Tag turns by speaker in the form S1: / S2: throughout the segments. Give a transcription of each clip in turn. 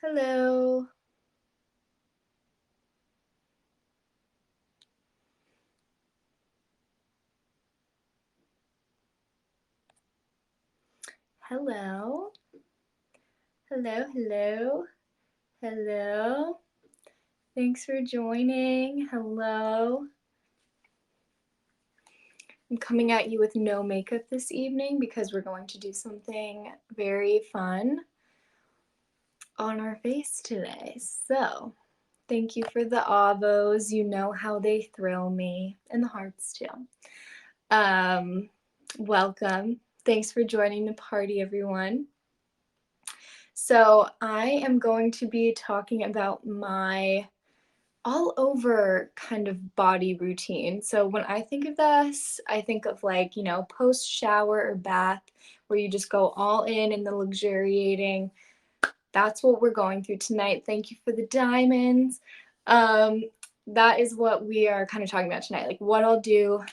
S1: Hello. Hello. Hello, hello. Hello. Thanks for joining. Hello. I'm coming at you with no makeup this evening because we're going to do something very fun on our face today. So, thank you for the avos. You know how they thrill me, and the hearts too. Welcome. Thanks for joining the party, everyone. So, I am going to be talking about my all over kind of body routine. So, when I think of this, I think of like, post shower or bath where you just go all in the luxuriating. That's what we're going through tonight. Thank you for the diamonds. That is what we are kind of talking about tonight, like what I'll do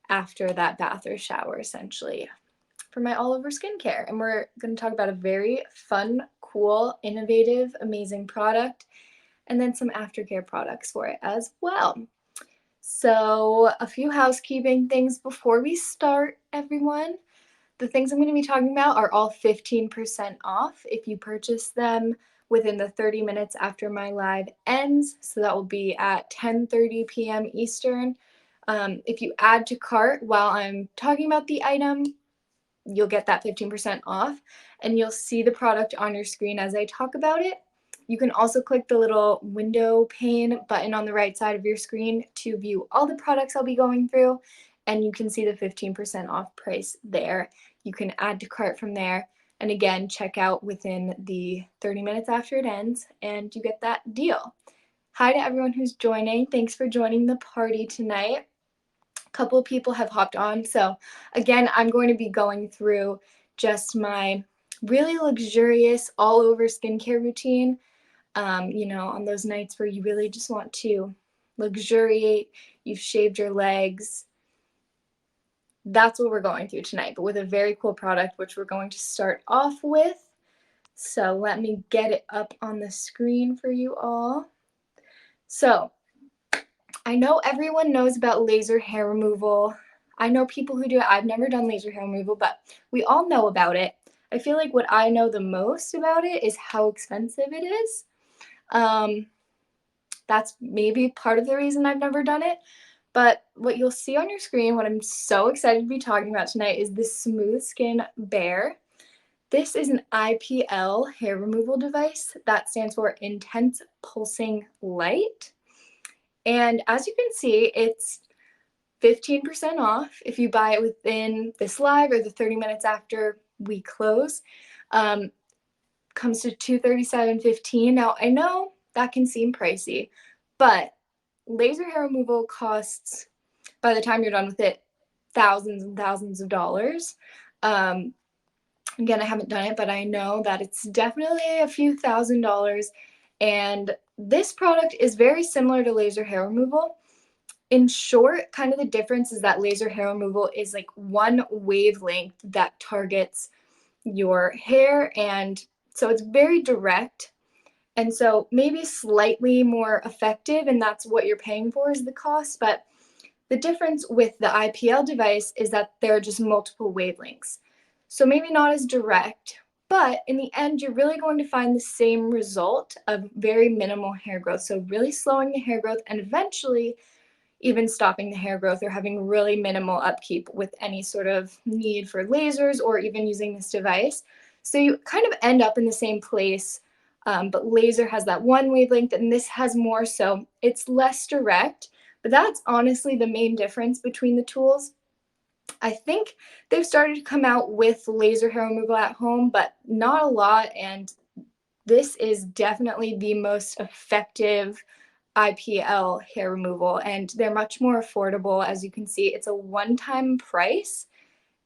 S1: after that bath or shower, essentially, for my all over skincare. And we're going to talk about a very fun, cool, innovative, amazing product, and then some aftercare products for it as well. So, a few housekeeping things before we start, everyone. The things I'm going to be talking about are all 15% off if you purchase them within the 30 minutes after my live ends. So that will be at 10:30 p.m. Eastern. If you add to cart while I'm talking about the item, you'll get that 15% off, and you'll see the product on your screen as I talk about it. You can also click the little window pane button on the right side of your screen to view all the products I'll be going through, and you can see the 15% off price there. You can add to cart from there, and again, check out within the 30 minutes after it ends, and you get that deal. Hi to everyone who's joining. Thanks for joining the party tonight. A couple of people have hopped on. So again, I'm going to be going through just my really luxurious all over skincare routine. On those nights where you really just want to luxuriate, you've shaved your legs. That's what we're going through tonight, but with a very cool product, which we're going to start off with. So let me get it up on the screen for you all. So I know everyone knows about laser hair removal. I know people who do it. I've never done laser hair removal, but we all know about it. I feel like what I know the most about it is how expensive it is. That's maybe part of the reason I've never done it. But what you'll see on your screen, what I'm so excited to be talking about tonight, is the Smooth Skin Bear. This is an IPL hair removal device. That stands for Intense Pulsing Light. And as you can see, it's 15% off if you buy it within this live or the 30 minutes after we close. Comes to $237.15. Now, I know that can seem pricey, but laser hair removal costs, by the time you're done with it, thousands and thousands of dollars. Again, I haven't done it, but I know that it's definitely a few $1,000s. And this product is very similar to laser hair removal. In short, kind of the difference is that laser hair removal is like one wavelength that targets your hair, and so it's very direct, and so maybe slightly more effective, and that's what you're paying for is the cost. But the difference with the IPL device is that there are just multiple wavelengths, so maybe not as direct, but in the end you're really going to find the same result of very minimal hair growth, so really slowing the hair growth and eventually even stopping the hair growth or having really minimal upkeep with any sort of need for lasers or even using this device. So you kind of end up in the same place, but laser has that one wavelength and this has more, so it's less direct. But that's honestly the main difference between the tools. I think they've started to come out with laser hair removal at home, but not a lot, and this is definitely the most effective IPL hair removal, and they're much more affordable. As you can see, it's a one-time price,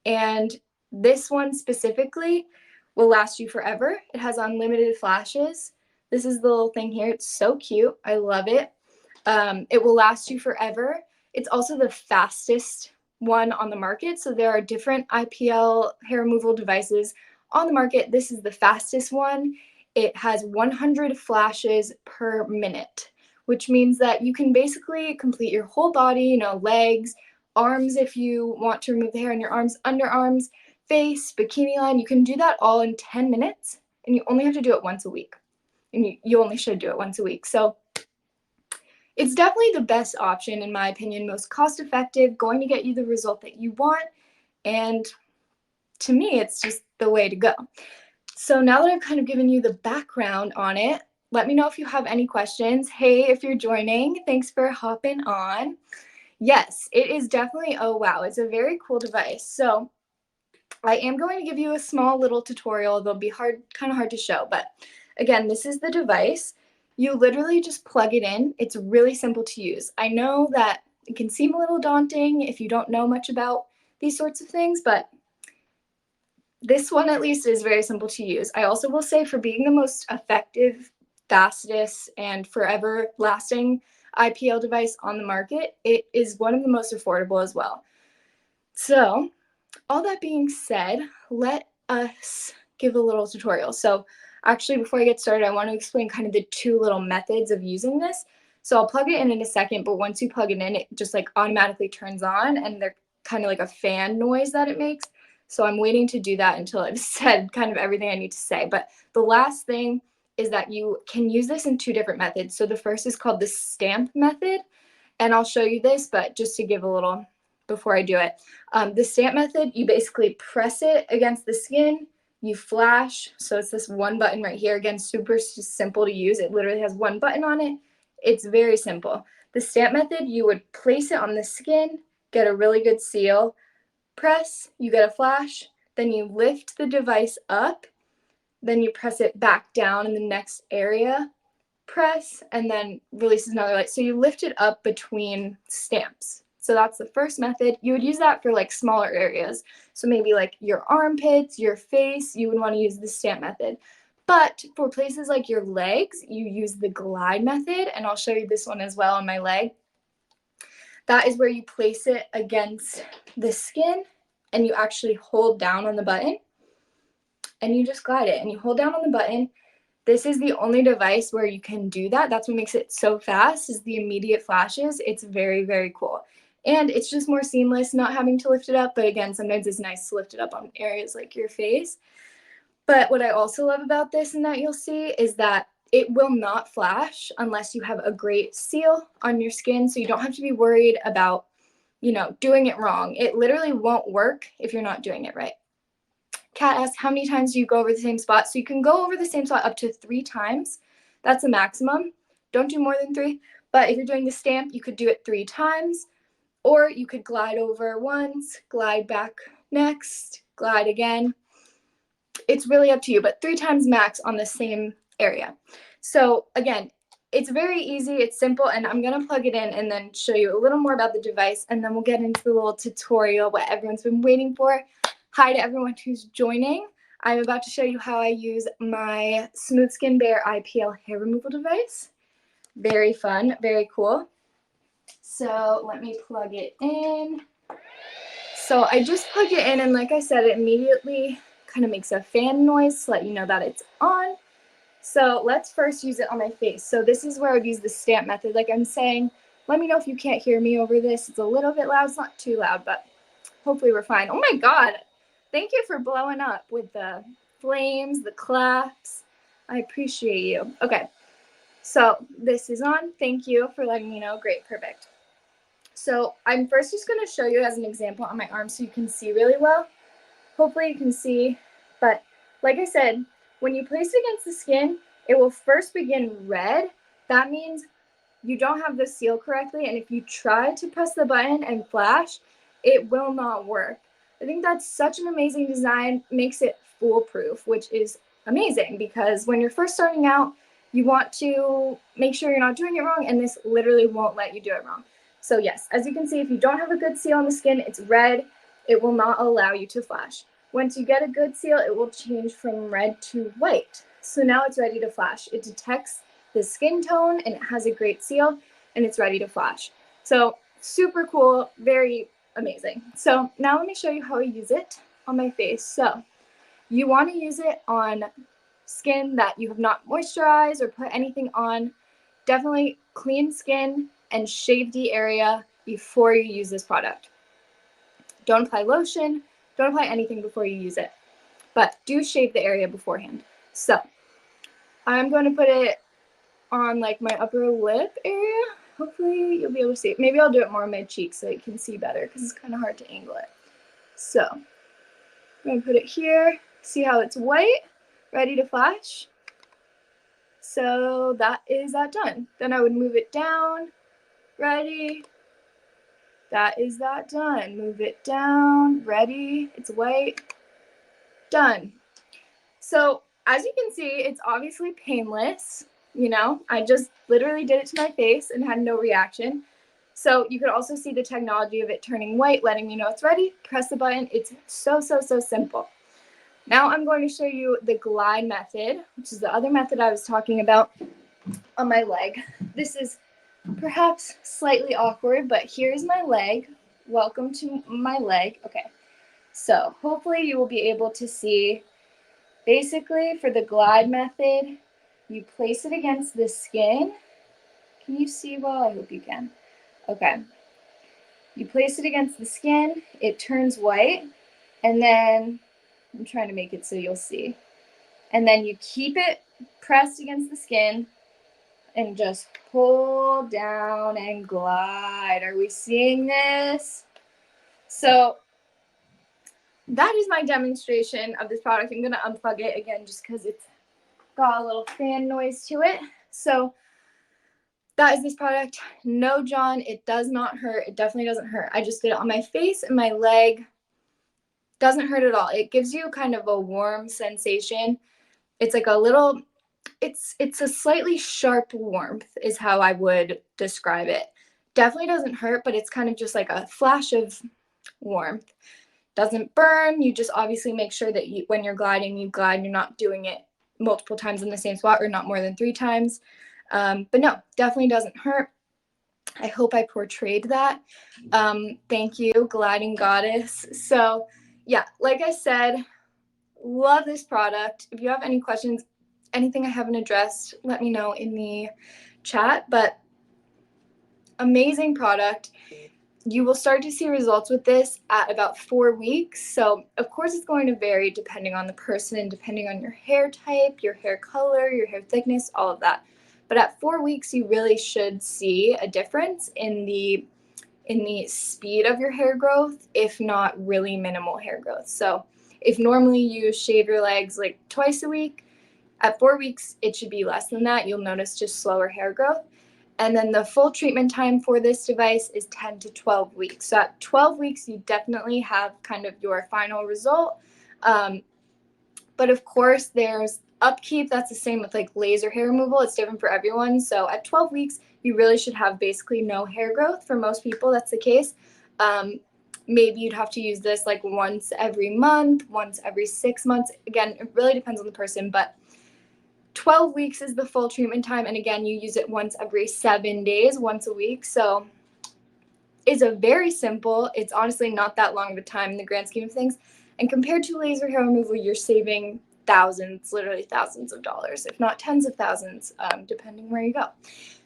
S1: and this one specifically will last you forever. It has unlimited flashes. This is the little thing here. It's so cute. I love it. It will last you forever. It's also the fastest one on the market. So there are different IPL hair removal devices on the market. This is the fastest one. it has 100 flashes per minute, which means that you can basically complete your whole body, legs, arms if you want to remove the hair on your arms, underarms, face, bikini line. You can do that all in 10 minutes, and you only have to do it once a week. And you only should do it once a week. So it's definitely the best option, in my opinion, most cost effective, going to get you the result that you want. And to me, it's just the way to go. So now that I've kind of given you the background on it, let me know if you have any questions. Hey, if you're joining, thanks for hopping on. Yes, it is definitely, oh wow, it's a very cool device. So I am going to give you a small little tutorial. They'll be kind of hard to show, but again, this is the device. You literally just plug it in. It's really simple to use. I know that it can seem a little daunting if you don't know much about these sorts of things, but this one at least is very simple to use. I also will say, for being the most effective, fastest, and forever lasting IPL device on the market, it is one of the most affordable as well. So all that being said, let us give a little tutorial. So actually, before I get started, I want to explain kind of the two little methods of using this. So I'll plug it in a second, but once you plug it in, it just like automatically turns on, and they're kind of like a fan noise that it makes. So I'm waiting to do that until I've said kind of everything I need to say. But the last thing is that you can use this in two different methods. So the first is called the stamp method, and I'll show you this, but just to give a little before I do it. The stamp method, you basically press it against the skin, you flash. So it's this one button right here. Again, super simple to use. It literally has one button on it. It's very simple. The stamp method, you would place it on the skin, get a really good seal, press, you get a flash, then you lift the device up, then you press it back down in the next area, press, and then releases another light. So you lift it up between stamps. So that's the first method. You would use that for like smaller areas. So maybe like your armpits, your face, you would want to use the stamp method. But for places like your legs, you use the glide method, and I'll show you this one as well on my leg. That is where you place it against the skin and you actually hold down on the button and you just glide it, and you hold down on the button. This is the only device where you can do that. That's what makes it so fast, is the immediate flashes. It's very, very cool. And it's just more seamless not having to lift it up. But again, sometimes it's nice to lift it up on areas like your face. But what I also love about this, and that you'll see, is that it will not flash unless you have a great seal on your skin. So you don't have to be worried about, doing it wrong. It literally won't work if you're not doing it right. Kat asked, how many times do you go over the same spot? So you can go over the same spot up to 3 times. That's a maximum. Don't do more than 3. But if you're doing the stamp, you could do it 3 times. Or you could glide over once, glide back next, glide again. It's really up to you, but 3 times max on the same area. So again, it's very easy, it's simple, and I'm going to plug it in and then show you a little more about the device, and then we'll get into the little tutorial, what everyone's been waiting for. Hi to everyone who's joining. I'm about to show you how I use my Smooth Skin Bare IPL hair removal device. Very fun, very cool. So let me plug it in. So I just plugged it in, and like I said, it immediately kind of makes a fan noise to let you know that it's on. So let's first use it on my face. So this is where I would use the stamp method. Like I'm saying, let me know if you can't hear me over this. It's a little bit loud. It's not too loud, but hopefully we're fine. Oh my God. Thank you for blowing up with the flames, the claps. I appreciate you. Okay. So this is on. Thank you for letting me know. Great. Perfect. So I'm first just going to show you as an example on my arm so you can see really well. Hopefully you can see, but like I said, when you place it against the skin, it will first begin red. That means you don't have the seal correctly, and if you try to press the button and flash, it will not work. I think that's such an amazing design, makes it foolproof, which is amazing because when you're first starting out, you want to make sure you're not doing it wrong, and this literally won't let you do it wrong. So yes, as you can see, if you don't have a good seal on the skin, it's red. It will not allow you to flash. Once you get a good seal, it will change from red to white. So now it's ready to flash. It detects the skin tone and it has a great seal and it's ready to flash. So super cool, very amazing. So now let me show you how I use it on my face. So you want to use it on skin that you have not moisturized or put anything on, definitely clean skin and shave the area before you use this product. Don't apply lotion, don't apply anything before you use it, but do shave the area beforehand. So I'm going to put it on like my upper lip area. Hopefully you'll be able to see it. Maybe I'll do it more on my cheeks so you can see better because it's kind of hard to angle it. So I'm going to put it here. See how it's white, ready to flash? So that is that done. Then I would move it down, ready. That is that done. Move it down, ready. It's white, done. So as you can see, it's obviously painless. You know, I just literally did it to my face and had no reaction. So you could also see the technology of it turning white, letting me know it's ready. Press the button. It's so simple. Now I'm going to show you the glide method, which is the other method I was talking about on my leg. This is perhaps slightly awkward, but here's my leg. Welcome to my leg. Okay, so hopefully you will be able to see. Basically, for the glide method, you place it against the skin. Can you see well? I hope you can. Okay. You place it against the skin, it turns white, and then I'm trying to make it so you'll see. And then you keep it pressed against the skin and just pull down and glide. Are we seeing this? So that is my demonstration of this product. I'm going to unplug it again just because it's got a little fan noise to it. So that is this product. No, John, it does not hurt. It definitely doesn't hurt. I just did it on my face and my leg. Doesn't hurt at all. It gives you kind of a warm sensation. It's like a little, it's a slightly sharp warmth is how I would describe it. Definitely doesn't hurt, but it's kind of just like a flash of warmth. Doesn't burn. You just obviously make sure that when you're gliding, you glide. You're not doing it multiple times in the same spot or not more than 3 times. But no, definitely doesn't hurt. I hope I portrayed that. Thank you, Gliding Goddess. So yeah, like I said, love this product. If you have any questions, anything I haven't addressed, let me know in the chat. But amazing product. You will start to see results with this at about 4 weeks. So of course it's going to vary depending on the person, depending on your hair type, your hair color, your hair thickness, all of that. But at 4 weeks, you really should see a difference in the speed of your hair growth, if not really minimal hair growth. So if normally you shave your legs like twice a week, at 4 weeks, it should be less than that. You'll notice just slower hair growth. And then the full treatment time for this device is 10 to 12 weeks. So at 12 weeks, you definitely have kind of your final result. But of course, there's upkeep. That's the same with like laser hair removal. It's different for everyone. So at 12 weeks, you really should have basically no hair growth. For most people, that's the case. Maybe you'd have to use this like once every month, once every 6 months. Again, it really depends on the person, but 12 weeks is the full treatment time. And again, you use it once every 7 days, once a week. So it's a very simple, it's honestly not that long of a time in the grand scheme of things. And compared to laser hair removal, you're saving thousands, literally thousands of dollars, if not tens of thousands, depending where you go.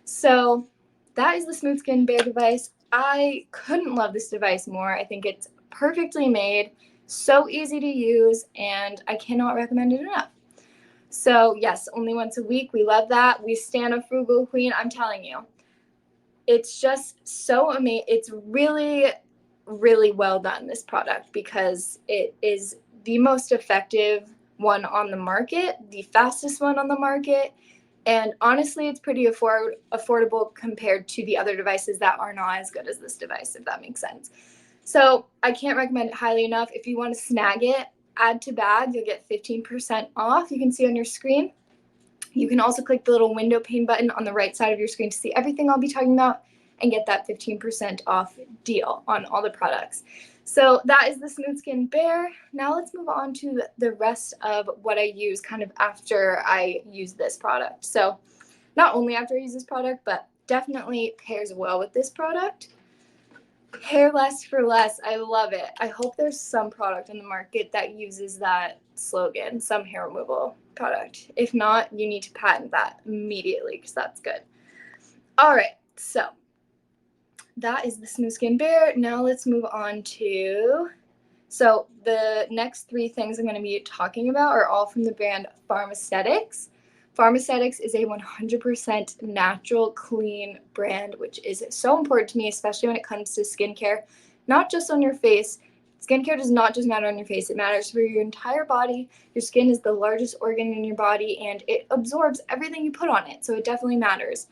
S1: So that is the Smooth Skin Bear device. I couldn't love this device more. I think it's perfectly made, so easy to use, and I cannot recommend it enough. So yes, only once a week. We love that. We stand a frugal queen. I'm telling you, it's just so amazing. It's really, really well done, this product, because it is the most effective one on the market, the fastest one on the market. And honestly, it's pretty affordable compared to the other devices that are not as good as this device, if that makes sense. So I can't recommend it highly enough. If you want to snag it, add to bag, you'll get 15% off. You can see on your screen. You can also click the little window pane button on the right side of your screen to see everything I'll be talking about and get that 15% off deal on all the products. So that is the Smooth Skin Bear. Now let's move on to the rest of what I use kind of after I use this product. So not only after I use this product, but definitely pairs well with this product. Hair less for less. I love it. I hope there's some product in the market that uses that slogan, some hair removal product. If not, you need to patent that immediately because that's good. All right, so that is the Smooth Skin Bear. Now let's move on to, so the next three things I'm going to be talking about are all from the brand Pharmaceutics. Pharmaceutics is a 100% natural, clean brand, which is so important to me, especially when it comes to skincare, not just on your face. Skincare does not just matter on your face. It matters for your entire body. Your skin is the largest organ in your body, and it absorbs everything you put on it, so it definitely matters.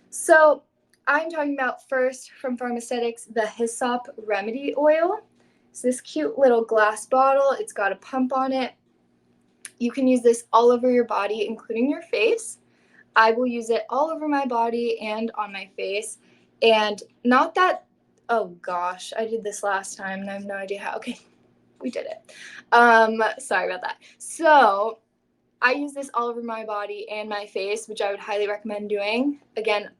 S1: So I'm talking about first from Pharmaceutics, the Hyssop Remedy Oil. It's this cute little glass bottle. It's got a pump on it. You can use this all over your body, including your face. I will use it all over my body and on my face. And not that, oh gosh, I did this last time and I have no idea how. Okay, we did it. Sorry about that. So I use this all over my body and my face, which I would highly recommend doing. Again,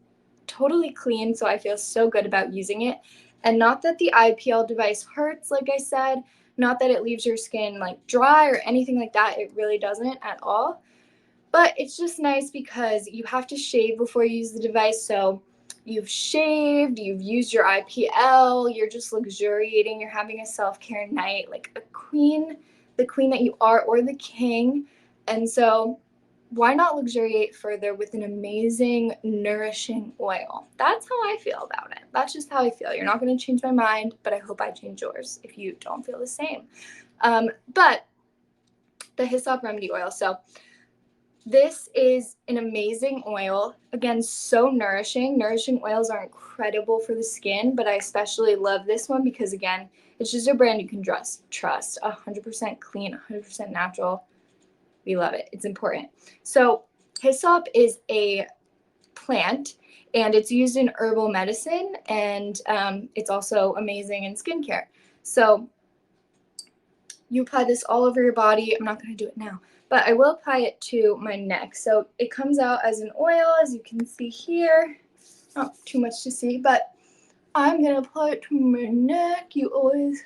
S1: totally clean, so I feel so good about using it. And not that the IPL device hurts, like I said, not that it leaves your skin like dry or anything like that. It really doesn't at all. But it's just nice because you have to shave before you use the device. So you've shaved, you've used your IPL, you're just luxuriating, you're having a self-care night, like a queen, the queen that you are, or the king. And so why not luxuriate further with an amazing, nourishing oil? That's how I feel about it. That's just how I feel. You're not going to change my mind, but I hope I change yours if you don't feel the same. But the Hyssop Remedy Oil. So this is an amazing oil. Again, so nourishing. Nourishing oils are incredible for the skin, but I especially love this one because, again, it's just a brand you can trust. 100% clean, 100% natural. We love it. It's important. So hyssop is a plant, and it's used in herbal medicine, and it's also amazing in skincare. So you apply this all over your body. I'm not going to do it now, but I will apply it to my neck. So it comes out as an oil, as you can see here. Not too much to see, but I'm going to apply it to my neck. You always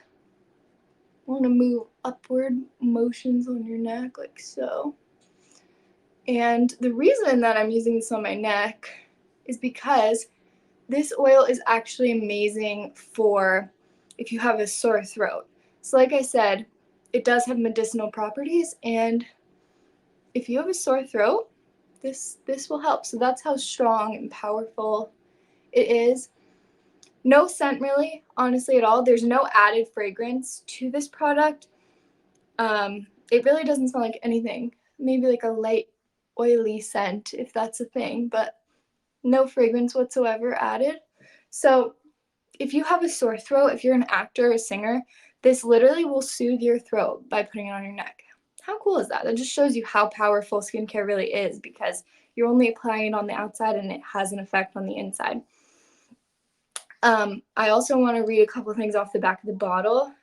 S1: want to move upward motions on your neck like so. And the reason that I'm using this on my neck is because this oil is actually amazing for if you have a sore throat. So like I said, it does have medicinal properties, and if you have a sore throat, this will help. So that's how strong and powerful it is. No scent really, honestly, at all. There's no added fragrance to this product. It really doesn't smell like anything. Maybe like a light oily scent if that's a thing, but no fragrance whatsoever added. So if you have a sore throat, if you're an actor or a singer, this literally will soothe your throat by putting it on your neck. How cool is that? That just shows you how powerful skincare really is because you're only applying it on the outside and it has an effect on the inside. I also want to read a couple of things off the back of the bottle.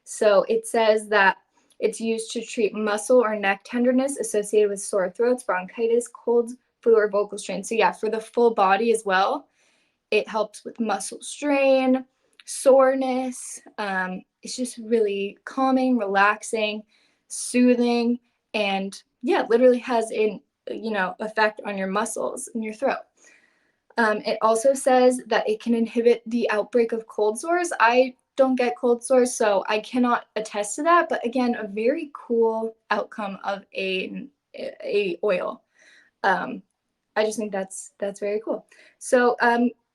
S1: So it says that it's used to treat muscle or neck tenderness associated with sore throats, bronchitis, colds, flu, or vocal strain. So yeah, for the full body as well. It helps with muscle strain, soreness. It's just really calming, relaxing, soothing, and yeah, literally has an effect on your muscles in your throat. It also says that it can inhibit the outbreak of cold sores. I don't get cold sores, so I cannot attest to that. But again, a very cool outcome of a oil. I just think that's very cool. So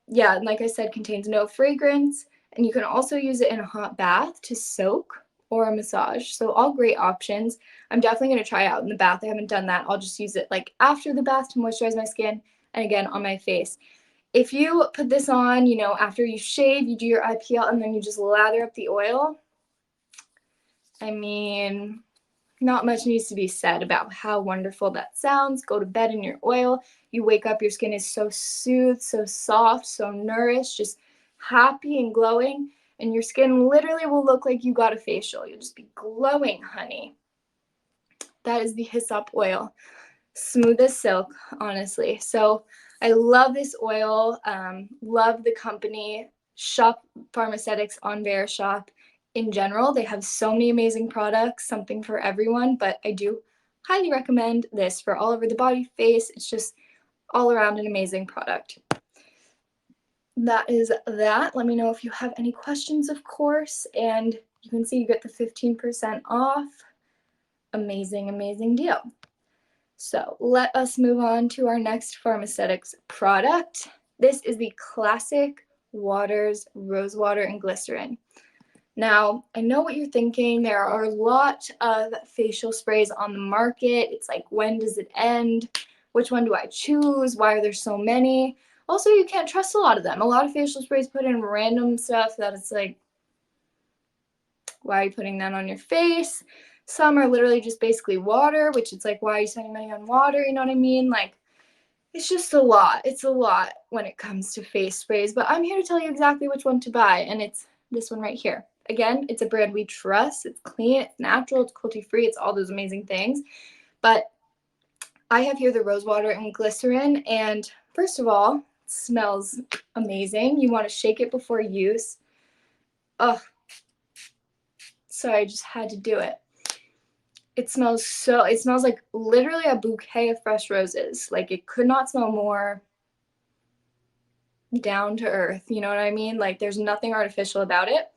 S1: yeah, like I said, contains no fragrance, and you can also use it in a hot bath to soak or a massage. So all great options. I'm definitely going to try it out in the bath. I haven't done that. I'll just use it like after the bath to moisturize my skin, and again on my face. If you put this on, after you shave, you do your IPL, and then you just lather up the oil, I mean, not much needs to be said about how wonderful that sounds. Go to bed in your oil. You wake up, your skin is so soothed, so soft, so nourished, just happy and glowing. And your skin literally will look like you got a facial. You'll just be glowing, honey. That is the hyssop oil. Smooth as silk, honestly. So I love this oil. Love the company. Shop Pharmaceutics on Verishop. In general, they have so many amazing products, something for everyone, but I do highly recommend this for all over the body, face. It's just all around an amazing product. That is that. Let me know if you have any questions, of course, and you can see you get the 15% off. Amazing, amazing deal. So let us move on to our next Pharmaceutics product. This is the Classic Waters Rose Water and Glycerin. Now, I know what you're thinking. There are a lot of facial sprays on the market. It's like, when does it end? Which one do I choose? Why are there so many? Also, you can't trust a lot of them. A lot of facial sprays put in random stuff that it's like, why are you putting that on your face? Some are literally just basically water, which it's like, why are you spending money on water? You know what I mean? Like, it's just a lot. It's a lot when it comes to face sprays, but I'm here to tell you exactly which one to buy, and it's this one right here. Again, it's a brand we trust. It's clean, it's natural, it's cruelty-free, it's all those amazing things. But I have here the rose water and glycerin, and first of all, it smells amazing. You want to shake it before use. Oh, sorry, I just had to do it. It smells like literally a bouquet of fresh roses. Like, it could not smell more down to earth, you know what I mean? Like, there's nothing artificial about it.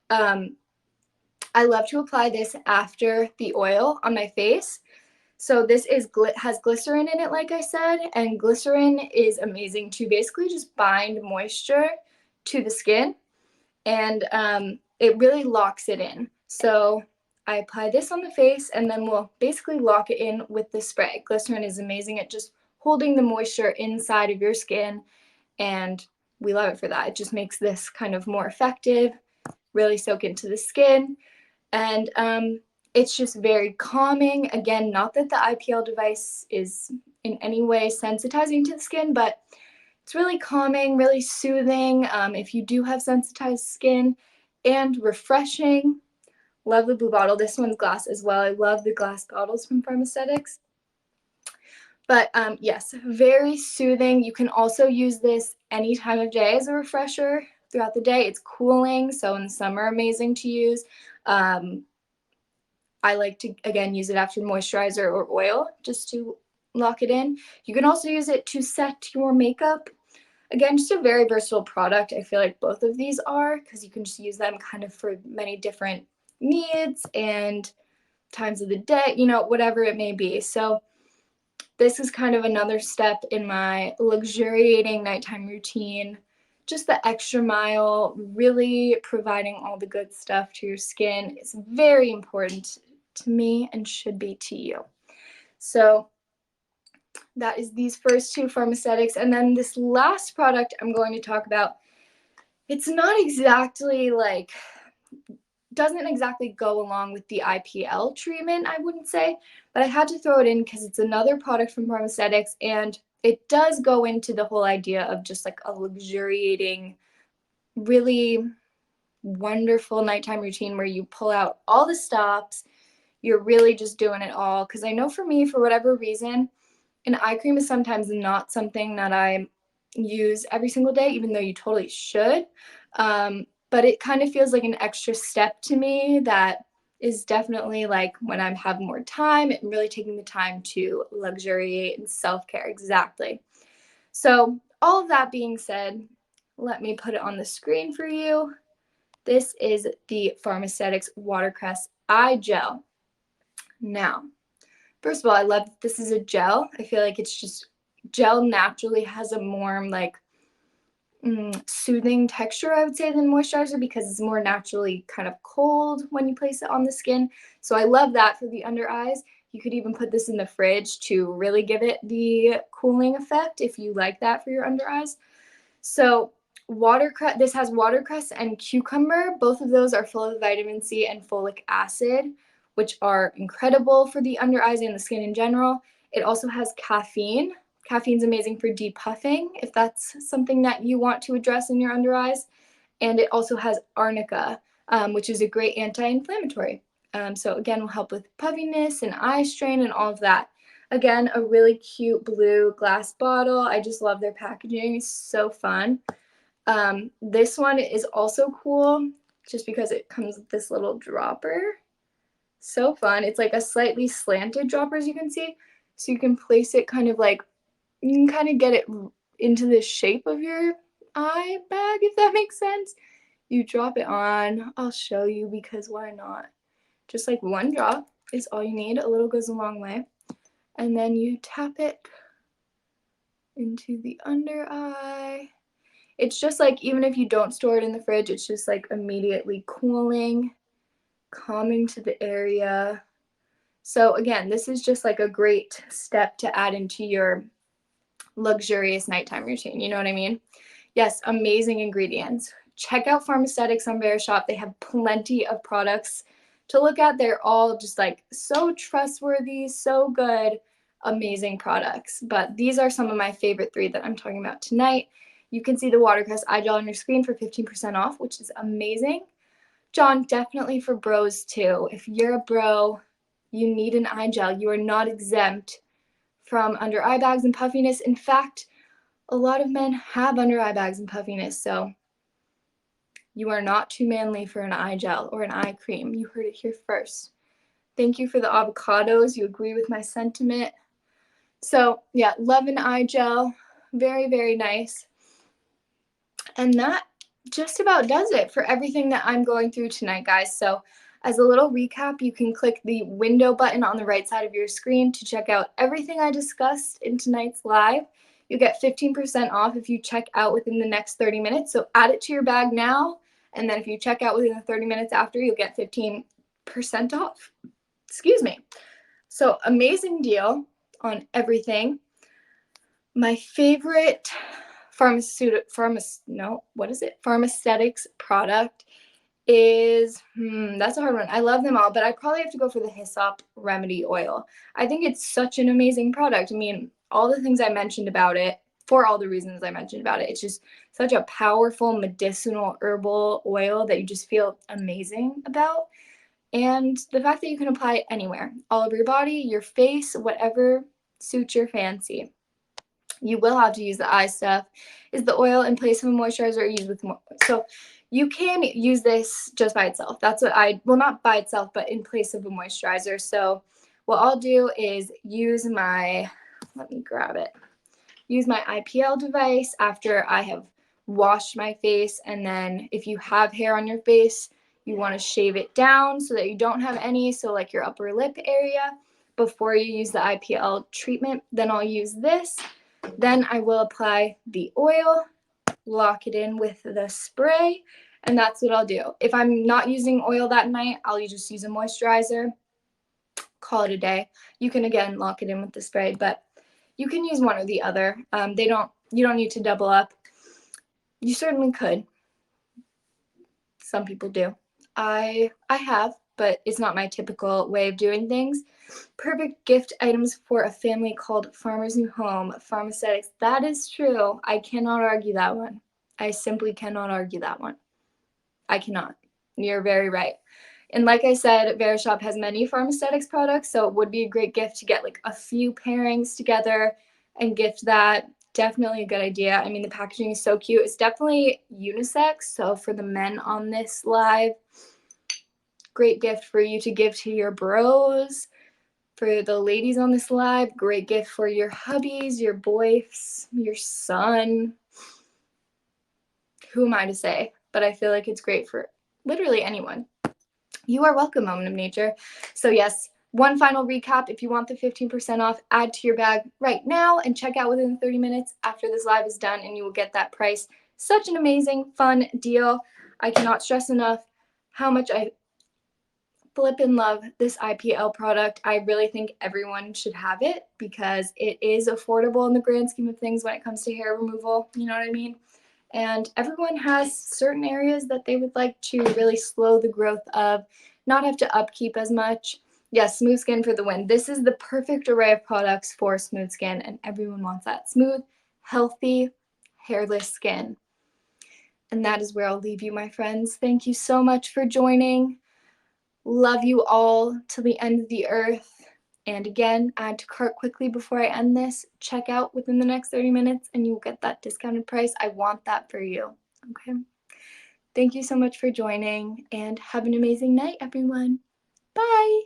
S1: I love to apply this after the oil on my face. So this has glycerin in it, like I said, and glycerin is amazing to basically just bind moisture to the skin, and it really locks it in. So I apply this on the face, and then we'll basically lock it in with the spray. Glycerin is amazing at just holding the moisture inside of your skin, and we love it for that. It just makes this kind of more effective, really soak into the skin, and it's just very calming. Again, not that the IPL device is in any way sensitizing to the skin, but it's really calming, really soothing if you do have sensitized skin, and refreshing. Love the blue bottle. This one's glass as well. I love the glass bottles from Pharmaceutics. But yes, very soothing. You can also use this any time of day as a refresher throughout the day. It's cooling, so in the summer, amazing to use. I like to, again, use it after moisturizer or oil just to lock it in. You can also use it to set your makeup. Again, just a very versatile product. I feel like both of these are, because you can just use them kind of for many different needs and times of the day, you know, whatever it may be. So this is kind of another step in my luxuriating nighttime routine. Just the extra mile, really providing all the good stuff to your skin is very important to me and should be to you. So that is these first two Pharmaceutics. And then this last product I'm going to talk about, it's not exactly like, doesn't exactly go along with the IPL treatment, I wouldn't say, but I had to throw it in because it's another product from Pharmaceutics, and it does go into the whole idea of just like a luxuriating, really wonderful nighttime routine where you pull out all the stops. You're really just doing it all. Because I know for me, for whatever reason, an eye cream is sometimes not something that I use every single day, even though you totally should. But it kind of feels like an extra step to me that is definitely like when I have more time and really taking the time to luxuriate and self-care. Exactly. So all of that being said, let me put it on the screen for you. This is the Pharmaceutics Watercress Eye Gel. Now, first of all, I love that this is a gel. I feel like it's just, gel naturally has a more like soothing texture, I would say, than moisturizer, because it's more naturally kind of cold when you place it on the skin. So I love that for the under eyes. You could even put this in the fridge to really give it the cooling effect if you like that for your under eyes. So watercress, this has watercress and cucumber. Both of those are full of vitamin C and folic acid, which are incredible for the under eyes and the skin in general. It also has caffeine. Caffeine's amazing for depuffing, if that's something that you want to address in your under eyes. And it also has arnica, which is a great anti-inflammatory. So again, will help with puffiness and eye strain and all of that. Again, a really cute blue glass bottle. I just love their packaging. It's so fun. This one is also cool just because it comes with this little dropper. So fun. It's like a slightly slanted dropper, as you can see. So you can place it kind of like, you can kind of get it into the shape of your eye bag, if that makes sense. You drop it on. I'll show you because why not? Just like one drop is all you need. A little goes a long way. And then you tap it into the under eye. It's just like, even if you don't store it in the fridge, it's just like immediately cooling, calming to the area. So again, this is just like a great step to add into your luxurious nighttime routine. You know what I mean? Yes, amazing ingredients. Check out Pharmaceutics on Verishop. They have plenty of products to look at. They're all just like so trustworthy, so good, amazing products. But these are some of my favorite 3 that I'm talking about tonight. You can see the watercress eye gel on your screen for 15% off, which is amazing. John, definitely for bros too. If you're a bro, you need an eye gel. You are not exempt from under eye bags and puffiness. In fact, a lot of men have under eye bags and puffiness, so you are not too manly for an eye gel or an eye cream. You heard it here first. Thank you for the avocados. You agree with my sentiment. So yeah, love an eye gel. Very, very nice. And that just about does it for everything that I'm going through tonight, guys. So as a little recap, you can click the window button on the right side of your screen to check out everything I discussed in tonight's live. You get 15% off if you check out within the next 30 minutes. So add it to your bag now. And then if you check out within the 30 minutes after, you'll get 15% off. Excuse me. So amazing deal on everything. My favorite pharmaceutics product is, that's a hard one. I love them all, but I probably have to go for the Hyssop Remedy Oil. I think it's such an amazing product. I mean, all the things I mentioned about it, for all the reasons I mentioned about it, it's just such a powerful medicinal herbal oil that you just feel amazing about. And the fact that you can apply it anywhere, all over your body, your face, whatever suits your fancy. You will have to use the eye stuff. Is the oil in place of a moisturizer or used with more? So you can use this just by itself. That's what well, not by itself, but in place of a moisturizer. So what I'll do is use my, let me grab it, use my IPL device after I have washed my face. And then if you have hair on your face, you want to shave it down so that you don't have any, so like your upper lip area, before you use the IPL treatment. Then I'll use this. Then I will apply the oil, lock it in with the spray, and that's what I'll do. If I'm not using oil that night, I'll just use a moisturizer, call it a day. You can, again, lock it in with the spray, but you can use one or the other. You don't need to double up. You certainly could. Some people do. I have, but it's not my typical way of doing things. Perfect gift items for a family called Farmer's New Home, Pharmaceutics. That is true. I cannot argue that one. I simply cannot argue that one. I cannot. You're very right. And like I said, Verishop has many Pharmaceutics products, so it would be a great gift to get like a few pairings together and gift that. Definitely a good idea. I mean, the packaging is so cute. It's definitely unisex, so for the men on this live, great gift for you to give to your bros. For the ladies on this live, great gift for your hubbies, your boys, your son. Who am I to say? But I feel like it's great for literally anyone. You are welcome, Moment of Nature. So yes, one final recap. If you want the 15% off, add to your bag right now and check out within 30 minutes after this live is done, and you will get that price. Such an amazing, fun deal. I cannot stress enough how much I flippin' love this IPL product. I really think everyone should have it because it is affordable in the grand scheme of things when it comes to hair removal. You know what I mean? And everyone has certain areas that they would like to really slow the growth of, not have to upkeep as much. Yes, smooth skin for the win. This is the perfect array of products for smooth skin, and everyone wants that smooth, healthy, hairless skin. And that is where I'll leave you, my friends. Thank you so much for joining. Love you all till the end of the earth. And again, add to cart quickly before I end this. Check out within the next 30 minutes and you will get that discounted price. I want that for you. Okay. Thank you so much for joining and have an amazing night, everyone. Bye.